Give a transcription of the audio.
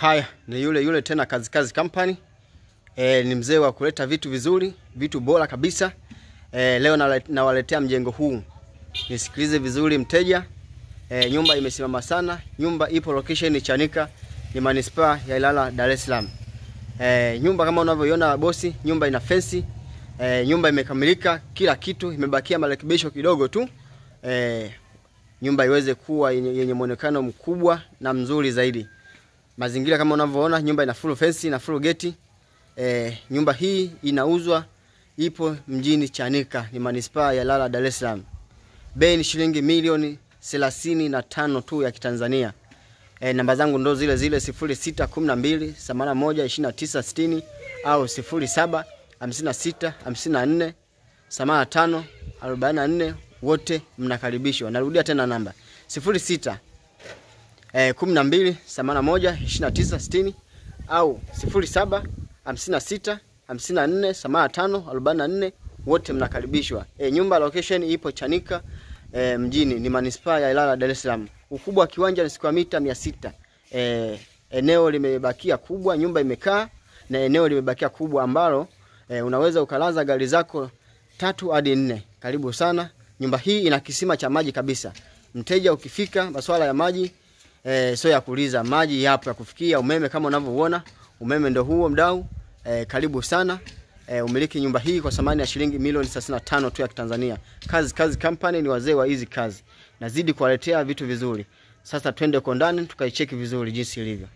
Haya, ni yule tena Kazi Company. Ni mzee wa kuleta vitu vizuri, vitu bora kabisa. Leo nawaletea mjengo huu. Nisikilize vizuri mteja. Nyumba imesimama sana. Nyumba ipo location Chanika, ni manispaa ya Ilala, Dar es Salaam. Nyumba kama unavyoiona bosi, nyumba ina fence. Nyumba imekamilika, kila kitu, imebakia marekebisho kidogo tu. Nyumba iweze kuwa yenye muonekano mkubwa na mzuri zaidi. Mazingira kama unavyoona, nyumba ina full fence na full gate. Nyumba hii inauzwa, ipo mjini Chanika, ni manispaa ya Ilala, Dar es Salaam. Bei ni shilingi milioni 35 tu ya Kitanzania. Namba zangu ndo zile 0612 81 29 60 au 07 56 54 85 44, wote mnakaribishwa. Narudia tena namba 06 12 81 29 60 au 07 56 54 85 44, wote mnakaribishwa. Nyumba location ipo Chanika mjini, ni manispaa ya Ilala, Dar es Salaam. Ukubwa wa kiwanja ni square mita 600. Eneo limebakia kubwa, nyumba imekaa na eneo limebakia kubwa ambalo unaweza ukalaza gari zako 3 hadi 4. Karibu sana. Nyumba hii ina kisima cha maji kabisa. Mteja ukifika, masuala ya maji sio ya kuuliza, maji yapo ya kufikia. Umeme kama unavyoona, umeme ndio huo mdau. Karibu sana. Umiliki nyumba hii kwa thamani ya shilingi milioni 35 tu ya Kitanzania. Kazi Company ni wazee wa hizi kazi. Nazidi kuwaletea vitu vizuri. Sasa twende kwa ndani tukaicheki vizuri jinsi ilivyo.